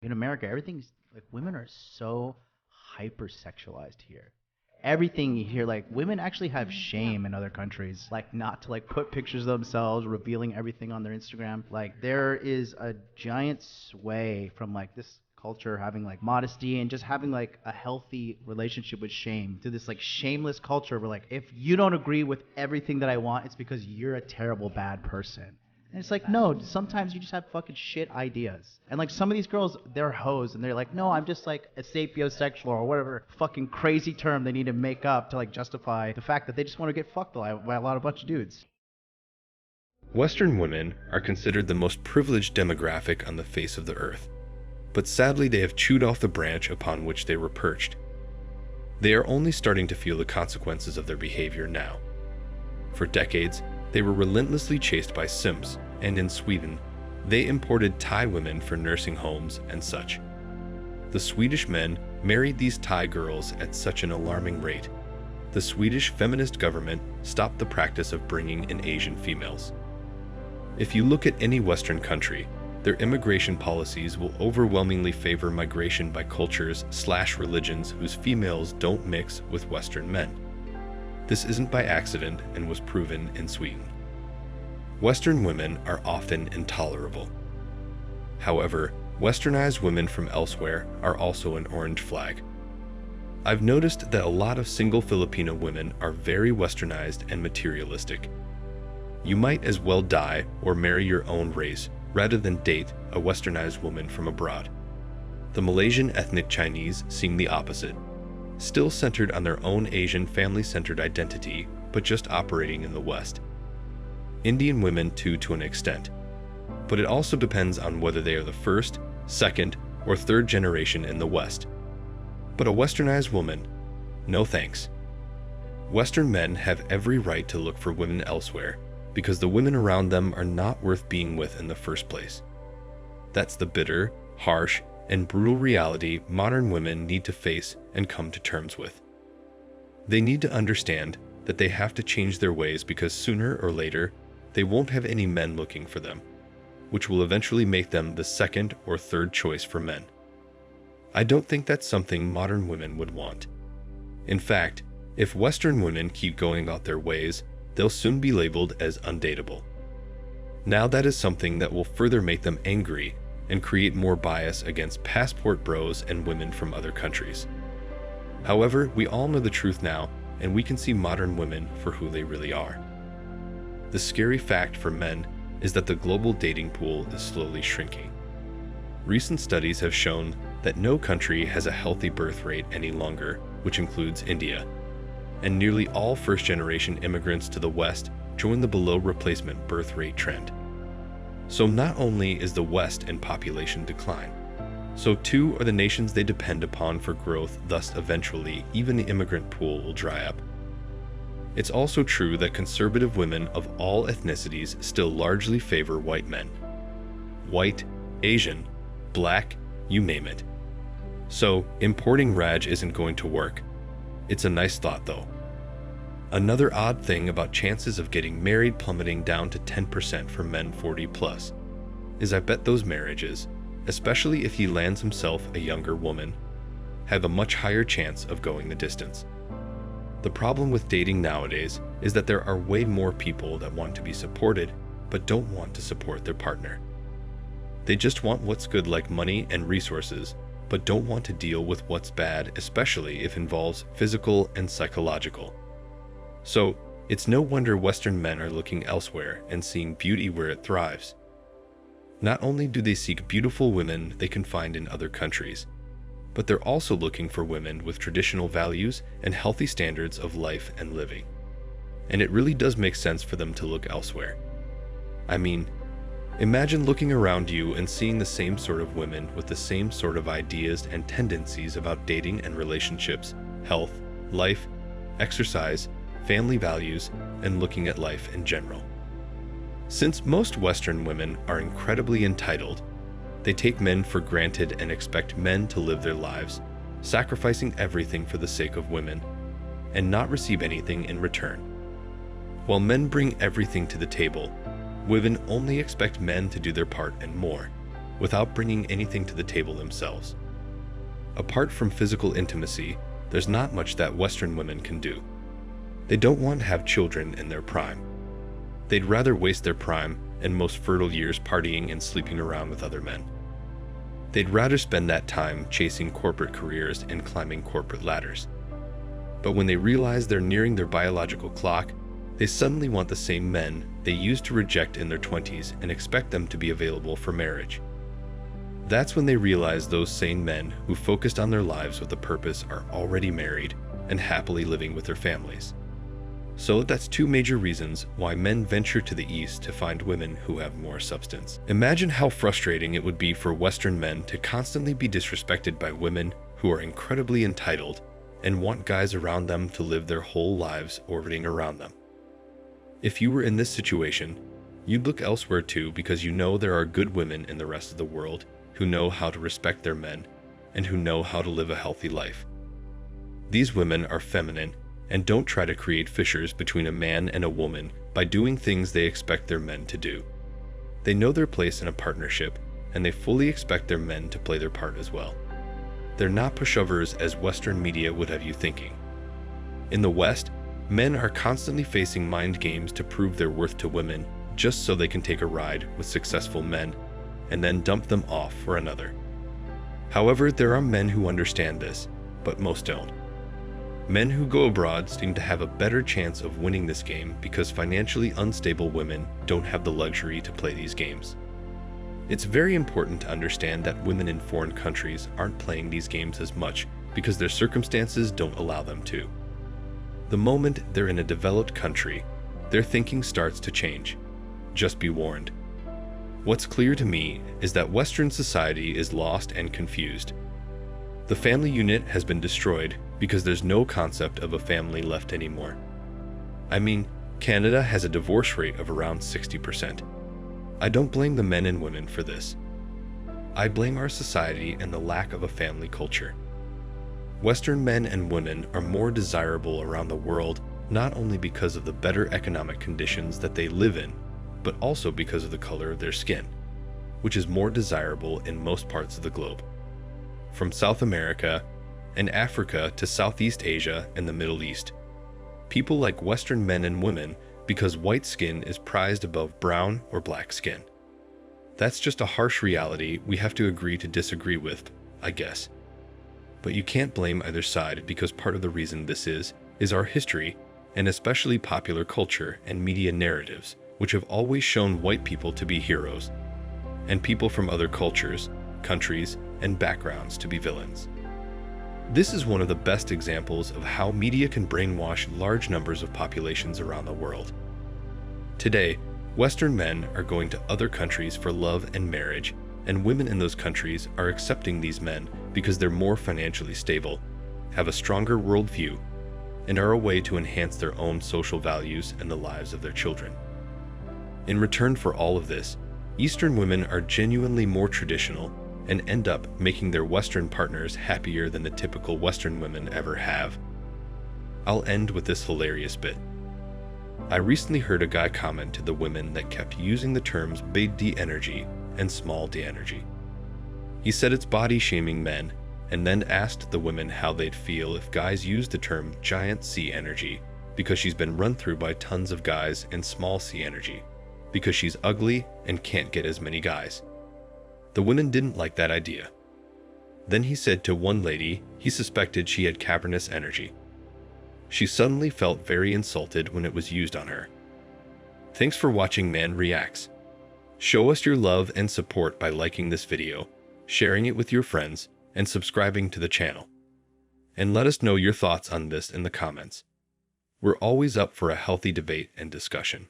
In America, everything's like women are so hypersexualized here. Everything you hear, like women actually have shame in other countries, like not to like put pictures of themselves, revealing everything on their Instagram. Like there is a giant sway from like this culture having like modesty and just having like a healthy relationship with shame to this like shameless culture where like if you don't agree with everything that I want, it's because you're a terrible bad person. And it's like, no, sometimes you just have fucking shit ideas. And like some of these girls, they're hoes and they're like, no, I'm just like a sapiosexual or whatever fucking crazy term they need to make up to like justify the fact that they just want to get fucked by a lot of bunch of dudes. Western women are considered the most privileged demographic on the face of the earth, but sadly they have chewed off the branch upon which they were perched. They are only starting to feel the consequences of their behavior now. For decades, they were relentlessly chased by simps, and in Sweden, they imported Thai women for nursing homes and such. The Swedish men married these Thai girls at such an alarming rate. The Swedish feminist government stopped the practice of bringing in Asian females. If you look at any Western country, their immigration policies will overwhelmingly favor migration by cultures/religions whose females don't mix with Western men. This isn't by accident and was proven in Sweden. Western women are often intolerable. However, Westernized women from elsewhere are also an orange flag. I've noticed that a lot of single Filipino women are very Westernized and materialistic. You might as well die or marry your own race rather than date a Westernized woman from abroad. The Malaysian ethnic Chinese seem the opposite, still centered on their own Asian family-centered identity, but just operating in the West. Indian women too, to an extent, but it also depends on whether they are the first, second, or third generation in the West. But a Westernized woman? No thanks. Western men have every right to look for women elsewhere because the women around them are not worth being with in the first place. That's the bitter, harsh, and brutal reality modern women need to face and come to terms with. They need to understand that they have to change their ways because sooner or later, they won't have any men looking for them, which will eventually make them the second or third choice for men. I don't think that's something modern women would want. In fact, if Western women keep going about their ways, they'll soon be labeled as undateable. Now that is something that will further make them angry and create more bias against passport bros and women from other countries. However, we all know the truth now, and we can see modern women for who they really are. The scary fact for men is that the global dating pool is slowly shrinking. Recent studies have shown that no country has a healthy birth rate any longer, which includes India, and nearly all first-generation immigrants to the West join the below replacement birth rate trend. So not only is the West in population decline, so too are the nations they depend upon for growth, thus eventually even the immigrant pool will dry up. It's also true that conservative women of all ethnicities still largely favor white men. White, Asian, black, you name it. So importing Raj isn't going to work. It's a nice thought though. Another odd thing about chances of getting married plummeting down to 10% for men 40 plus is I bet those marriages, especially if he lands himself a younger woman, have a much higher chance of going the distance. The problem with dating nowadays is that there are way more people that want to be supported but don't want to support their partner. They just want what's good like money and resources, but don't want to deal with what's bad, especially if it involves physical and psychological. So, it's no wonder Western men are looking elsewhere and seeing beauty where it thrives. Not only do they seek beautiful women they can find in other countries, but they're also looking for women with traditional values and healthy standards of life and living. And it really does make sense for them to look elsewhere. I mean, imagine looking around you and seeing the same sort of women with the same sort of ideas and tendencies about dating and relationships, health, life, exercise, family values, and looking at life in general. Since most Western women are incredibly entitled, they take men for granted and expect men to live their lives, sacrificing everything for the sake of women, and not receive anything in return. While men bring everything to the table, women only expect men to do their part and more, without bringing anything to the table themselves. Apart from physical intimacy, there's not much that Western women can do. They don't want to have children in their prime. They'd rather waste their prime and most fertile years partying and sleeping around with other men. They'd rather spend that time chasing corporate careers and climbing corporate ladders. But when they realize they're nearing their biological clock, they suddenly want the same men they used to reject in their 20s and expect them to be available for marriage. That's when they realize those sane men who focused on their lives with a purpose are already married and happily living with their families. So that's two major reasons why men venture to the East to find women who have more substance. Imagine how frustrating it would be for Western men to constantly be disrespected by women who are incredibly entitled and want guys around them to live their whole lives orbiting around them. If you were in this situation, you'd look elsewhere too, because you know there are good women in the rest of the world who know how to respect their men and who know how to live a healthy life. These women are feminine and don't try to create fissures between a man and a woman by doing things they expect their men to do. They know their place in a partnership, and they fully expect their men to play their part as well. They're not pushovers as Western media would have you thinking. In the West, men are constantly facing mind games to prove their worth to women just so they can take a ride with successful men and then dump them off for another. However, there are men who understand this, but most don't. Men who go abroad seem to have a better chance of winning this game because financially unstable women don't have the luxury to play these games. It's very important to understand that women in foreign countries aren't playing these games as much because their circumstances don't allow them to. The moment they're in a developed country, their thinking starts to change. Just be warned. What's clear to me is that Western society is lost and confused. The family unit has been destroyed because there's no concept of a family left anymore. I mean, Canada has a divorce rate of around 60%. I don't blame the men and women for this. I blame our society and the lack of a family culture. Western men and women are more desirable around the world not only because of the better economic conditions that they live in, but also because of the color of their skin, which is more desirable in most parts of the globe. From South America and Africa to Southeast Asia and the Middle East, people like Western men and women because white skin is prized above brown or black skin. That's just a harsh reality we have to agree to disagree with, I guess. But you can't blame either side because part of the reason this is our history and especially popular culture and media narratives, which have always shown white people to be heroes and people from other cultures, countries, and backgrounds to be villains. This is one of the best examples of how media can brainwash large numbers of populations around the world. Today, Western men are going to other countries for love and marriage, and women in those countries are accepting these men because they're more financially stable, have a stronger worldview, and are a way to enhance their own social values and the lives of their children. In return for all of this, Eastern women are genuinely more traditional and end up making their Western partners happier than the typical Western women ever have. I'll end with this hilarious bit. I recently heard a guy comment to the women that kept using the terms big D energy and small D energy. He said it's body shaming men, and then asked the women how they'd feel if guys used the term giant C energy because she's been run through by tons of guys, and small C energy because she's ugly and can't get as many guys. The women didn't like that idea. Then he said to one lady he suspected she had cavernous energy. She suddenly felt very insulted when it was used on her. Thanks for watching Man Reacts. Show us your love and support by liking this video, sharing it with your friends, and subscribing to the channel. And let us know your thoughts on this in the comments. We're always up for a healthy debate and discussion.